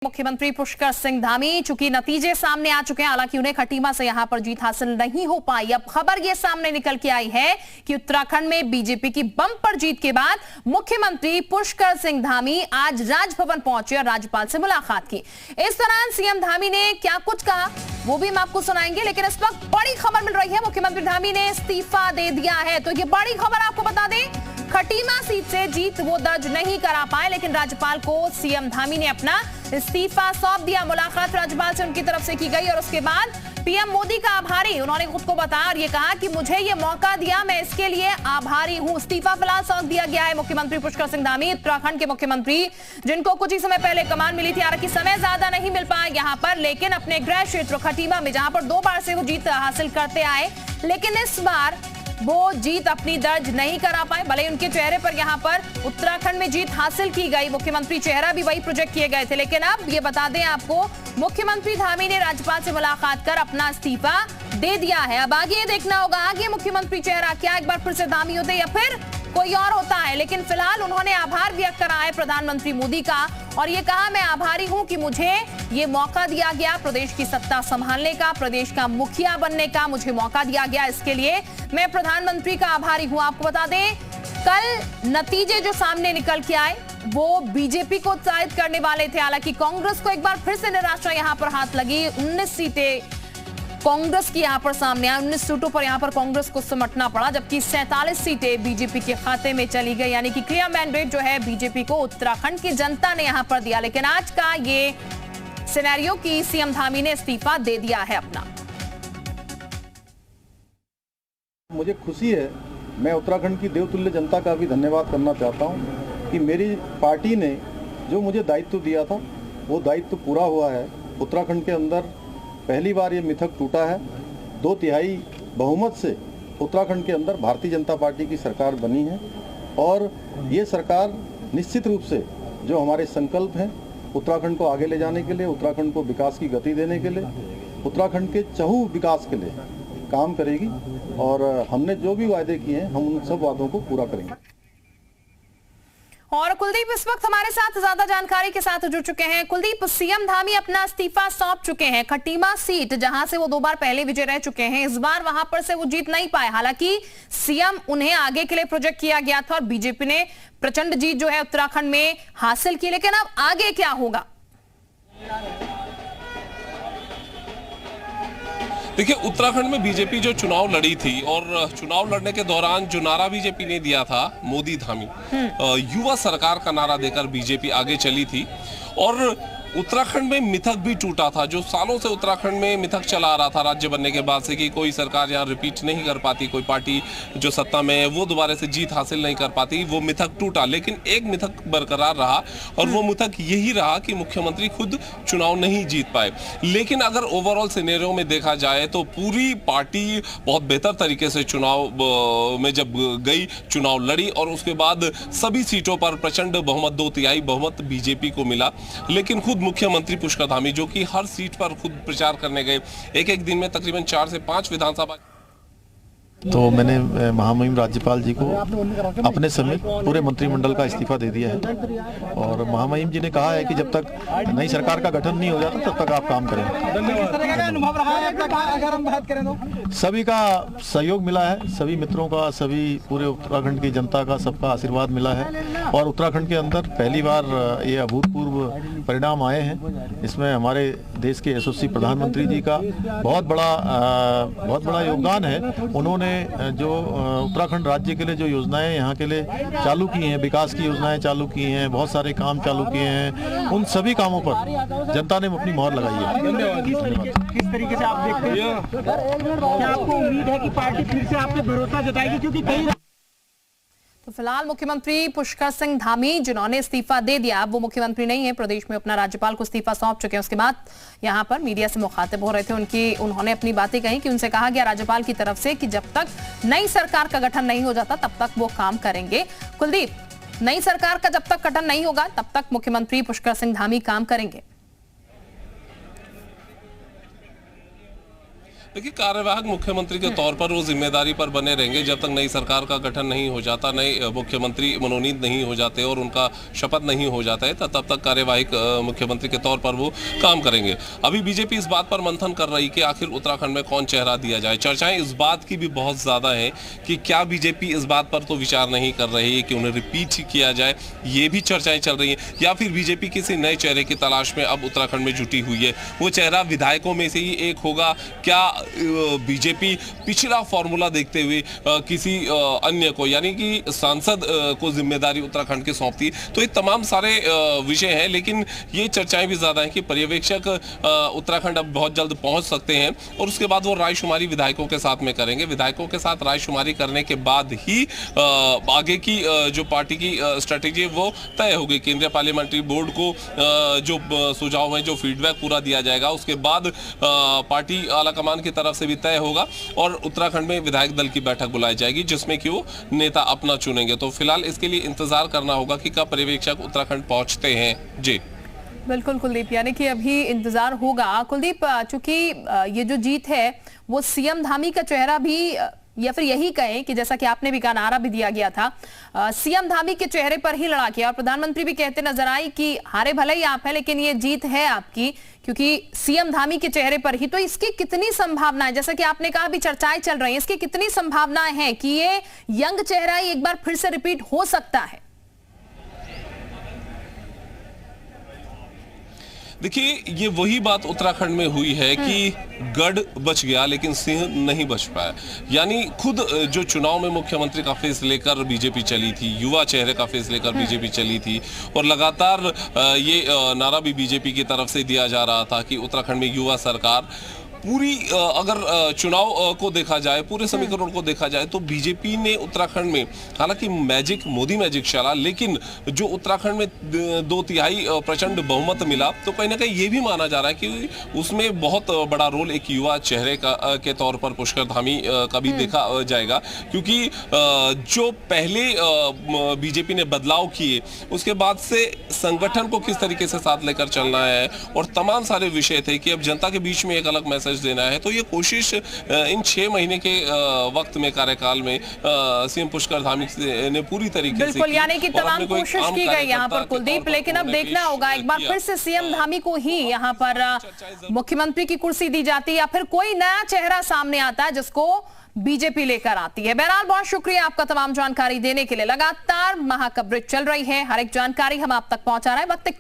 मुख्यमंत्री पुष्कर सिंह धामी, चूंकि नतीजे सामने आ चुके हैं, हालांकि उन्हें खटीमा से यहां पर जीत हासिल नहीं हो पाई। अब खबर यह सामने निकल के आई है कि उत्तराखंड में बीजेपी की बम्पर जीत के बाद मुख्यमंत्री पुष्कर सिंह धामी आज राजभवन पहुंचे और राज्यपाल से मुलाकात की। इस दौरान सीएम धामी ने क्या कुछ कहा वो भी हम आपको सुनाएंगे, लेकिन इस वक्त बड़ी खबर मिल रही है, मुख्यमंत्री धामी ने इस्तीफा दे दिया है। तो ये बड़ी खबर आपको बता दें, खटीमा सीट से जीत वो दर्ज नहीं करा पाए, लेकिन राज्यपाल को सीएम धामी ने अपना इस्तीफा सौंप दिया। मुलाकात राज्यपाल से उनकी तरफ से की गई और उसके बाद पीएम मोदी का आभारी उन्होंने खुद को बताया और ये कहा कि मुझे ये मौका दिया, मैं इसके लिए आभारी हूं। इस्तीफा फिलहाल सौंप दिया गया है। मुख्यमंत्री पुष्कर सिंह धामी, उत्तराखंड के मुख्यमंत्री, जिनको कुछ ही समय पहले कमान मिली थी, हालांकि समय ज्यादा नहीं मिल पाया यहां पर, लेकिन अपने गृह क्षेत्र खटीमा में जहां पर 2 बार से वो जीत हासिल करते आए, लेकिन इस बार वो जीत अपनी दर्ज नहीं करा पाए। भले उनके चेहरे पर यहां पर उत्तराखंड में जीत हासिल की गई, मुख्यमंत्री चेहरा भी वही प्रोजेक्ट किए गए थे, लेकिन अब ये बता दें आपको, मुख्यमंत्री धामी ने राज्यपाल से मुलाकात कर अपना इस्तीफा दे दिया है। अब आगे ये देखना होगा, आगे मुख्यमंत्री चेहरा क्या एक बार फिर से धामी होते या फिर कोई और होता है, लेकिन फिलहाल उन्होंने आभार व्यक्त करा है प्रधानमंत्री मोदी का और ये कहा, मैं आभारी हूं कि मुझे ये मौका दिया गया प्रदेश की सत्ता संभालने का, प्रदेश का मुखिया बनने का मुझे मौका दिया गया, इसके लिए मैं प्रधानमंत्री का आभारी हूं। आपको बता दें, कल नतीजे जो सामने निकल के आए वो बीजेपी को उत्साहित करने वाले थे, हालांकि कांग्रेस को एक बार फिर से निराशा यहां पर हाथ लगी। 19 सीटें कांग्रेस की यहां पर सामने आई, 19 सीटों पर यहां पर कांग्रेस को सिमटना पड़ा, जबकि 47 सीटें बीजेपी के खाते में चली गई, यानी कि क्लियर मैंडेट जो है बीजेपी को उत्तराखंड की जनता ने यहां पर दिया। लेकिन आज का ये सिनेरियो की सीएम धामी ने इस्तीफा दे दिया है अपना। मुझे खुशी है, मैं उत्तराखंड की देवतुल्य जनता का भी धन्यवाद करना चाहता हूं कि मेरी पार्टी ने जो मुझे दायित्व दिया था वो दायित्व पूरा हुआ है। उत्तराखंड के अंदर पहली बार ये मिथक टूटा है। 2/3 बहुमत से उत्तराखंड के अंदर भारतीय जनता पार्टी की सरकार बनी है और ये सरकार निश्चित रूप से जो हमारे संकल्प हैं उत्तराखंड को आगे ले जाने के लिए, उत्तराखंड को विकास की गति देने के लिए, उत्तराखंड के चहुँ विकास के लिए काम करेगी और हमने जो भी वायदे किए हैं हम उन सब वादों को पूरा करेंगे। और कुलदीप इस वक्त हमारे साथ ज्यादा जानकारी के साथ जुड़ चुके हैं। कुलदीप, सीएम धामी अपना इस्तीफा सौंप चुके हैं। खटीमा सीट जहां से वो 2 बार पहले विजय रह चुके हैं, इस बार वहां पर से वो जीत नहीं पाए, हालांकि सीएम उन्हें आगे के लिए प्रोजेक्ट किया गया था और बीजेपी ने प्रचंड जीत जो है उत्तराखंड में हासिल की, लेकिन अब आगे क्या होगा? देखिए, उत्तराखंड में बीजेपी जो चुनाव लड़ी थी और चुनाव लड़ने के दौरान जो नारा बीजेपी ने दिया था, मोदी धामी, युवा सरकार का नारा देकर बीजेपी आगे चली थी और उत्तराखंड में मिथक भी टूटा था। जो सालों से उत्तराखंड में मिथक चला आ रहा था राज्य बनने के बाद से कि कोई सरकार यहाँ रिपीट नहीं कर पाती, कोई पार्टी जो सत्ता में है वो दोबारा से जीत हासिल नहीं कर पाती, वो मिथक टूटा। लेकिन एक मिथक बरकरार रहा और वो मिथक यही रहा कि मुख्यमंत्री खुद चुनाव नहीं जीत पाए। लेकिन अगर ओवरऑल सिनेरियो में देखा जाए तो पूरी पार्टी बहुत बेहतर तरीके से चुनाव में जब गई, चुनाव लड़ी और उसके बाद सभी सीटों पर प्रचंड बहुमत, 2/3 बहुमत बीजेपी को मिला। लेकिन खुद मुख्यमंत्री पुष्कर धामी जो कि हर सीट पर खुद प्रचार करने गए, एक दिन में तकरीबन 4 से 5 विधानसभा। तो मैंने महामहिम राज्यपाल जी को अपने समेत पूरे मंत्रिमंडल का इस्तीफा दे दिया है और महामहिम जी ने कहा है कि जब तक नई सरकार का गठन नहीं हो जाता तब तक आप काम करें। सभी का सहयोग मिला है, सभी मित्रों का, सभी पूरे उत्तराखंड की जनता का, सबका आशीर्वाद मिला है और उत्तराखंड के अंदर पहली बार ये अभूतपूर्व परिणाम आए हैं। इसमें हमारे देश के यशस्वी प्रधानमंत्री जी का बहुत बड़ा योगदान है। उन्होंने जो उत्तराखंड राज्य के लिए जो योजनाएं यहाँ के लिए चालू की हैं, विकास की योजनाएं चालू की हैं, बहुत सारे काम चालू किए हैं, उन सभी कामों पर जनता ने अपनी मोहर लगाई है। किस तरीके से आप देखते हैं, क्या आपको उम्मीद है कि पार्टी फिर से आप पे भरोसा जताएगी? क्योंकि कई तो फिलहाल मुख्यमंत्री पुष्कर सिंह धामी जिन्होंने इस्तीफा दे दिया, अब वो मुख्यमंत्री नहीं है, प्रदेश में अपना राज्यपाल को इस्तीफा सौंप चुके हैं। उसके बाद यहां पर मीडिया से मुखातिब हो रहे थे, उन्होंने अपनी बातें कही कि उनसे कहा गया राज्यपाल की तरफ से कि जब तक नई सरकार का गठन नहीं हो जाता तब तक वो काम करेंगे। कुलदीप, नई सरकार का जब तक गठन नहीं होगा तब तक मुख्यमंत्री पुष्कर सिंह धामी काम करेंगे? देखिए, कार्यवाहक मुख्यमंत्री के तौर पर वो जिम्मेदारी पर बने रहेंगे जब तक नई सरकार का गठन नहीं हो जाता, नए मुख्यमंत्री मनोनीत नहीं हो जाते और उनका शपथ नहीं हो जाता है, तब तक कार्यवाहक मुख्यमंत्री के तौर पर वो काम करेंगे। अभी बीजेपी इस बात पर मंथन कर रही कि आखिर उत्तराखंड में कौन चेहरा दिया जाए। चर्चाएं इस बात की भी बहुत ज्यादा है कि क्या बीजेपी इस बात पर तो विचार नहीं कर रही है कि उन्हें रिपीट ही किया जाए, ये भी चर्चाएं चल रही हैं, या फिर बीजेपी किसी नए चेहरे की तलाश में अब उत्तराखंड में जुटी हुई है। वो चेहरा विधायकों में से ही एक होगा क्या? बीजेपी पिछला फॉर्मूला देखते हुए किसी अन्य को, यानी कि सांसद को जिम्मेदारी उत्तराखंड की सौंपती? तो ये तमाम सारे विषय हैं, लेकिन ये चर्चाएं भी ज्यादा हैं कि पर्यवेक्षक उत्तराखंड अब बहुत जल्द पहुंच सकते हैं और उसके बाद वो रायशुमारी विधायकों के साथ में करेंगे। विधायकों के साथ रायशुमारी करने के बाद ही आगे की जो पार्टी की स्ट्रेटेजी है वो तय होगी। केंद्रीय पार्लियामेंट्री बोर्ड को जो सुझाव है, जो फीडबैक पूरा दिया जाएगा, उसके बाद पार्टी आलाकमान की तरफ से भी तय होगा और उत्तराखंड में विधायक दल की बैठक बुलाई जाएगी जिसमें कि वो नेता अपना चुनेंगे। तो फिलहाल इसके लिए इंतजार करना होगा कि कब पर्यवेक्षक उत्तराखंड पहुंचते हैं। जी बिल्कुल कुलदीप, यानी कि अभी इंतजार होगा। कुलदीप, चूंकि ये जो जीत है वो सीएम धामी का चेहरा भी, या फिर यही कहें कि जैसा कि आपने भी कहा, नारा भी दिया गया था, सीएम धामी के चेहरे पर ही लड़ा किया और प्रधानमंत्री भी कहते नजर आई कि हारे भले ही आप हैं लेकिन ये जीत है आपकी, क्योंकि सीएम धामी के चेहरे पर ही। तो इसकी कितनी संभावनाएं, जैसा कि आपने कहा, अभी चर्चाएं चल रही हैं, इसकी कितनी संभावनाएं हैं कि ये यंग चेहरा एक बार फिर से रिपीट हो सकता है? देखिए, ये वही बात उत्तराखंड में हुई है कि गढ़ बच गया लेकिन सिंह नहीं बच पाया। यानी खुद जो चुनाव में मुख्यमंत्री का फेस लेकर बीजेपी चली थी, युवा चेहरे का फेस लेकर बीजेपी चली थी और लगातार ये नारा भी बीजेपी की तरफ से दिया जा रहा था कि उत्तराखंड में युवा सरकार। पूरी अगर चुनाव को देखा जाए, पूरे समीकरण को देखा जाए, तो बीजेपी ने उत्तराखंड में, हालांकि मैजिक, मोदी मैजिक चला, लेकिन जो उत्तराखंड में 2/3 प्रचंड बहुमत मिला, तो कहीं ना कहीं ये भी माना जा रहा है कि उसमें बहुत बड़ा रोल एक युवा चेहरे का के तौर पर पुष्कर धामी का भी देखा जाएगा। क्योंकि जो पहले बीजेपी ने बदलाव किए, उसके बाद से संगठन को किस तरीके से साथ लेकर चलना है और तमाम सारे विषय थे कि अब जनता के बीच में एक अलग मैसेज देना है। तो ये कोशिश इन 6 महीने के वक्त में, कार्यकाल में सीएम पुष्कर धामी ने पूरी तरीके से बिल्कुल, यानी कि तमाम कोशिश की गई यहाँ पर कुलदीप, लेकिन अब देखना होगा एक बार फिर से सीएम धामी को ही यहाँ पर मुख्यमंत्री की कुर्सी दी जाती है या फिर कोई नया चेहरा सामने आता है जिसको बीजेपी लेकर आती है। बहरहाल बहुत शुक्रिया आपका तमाम जानकारी देने के लिए। लगातार महाकवरेज चल रही है, हर एक जानकारी हम आप तक पहुंचा रहे हैं। वक्त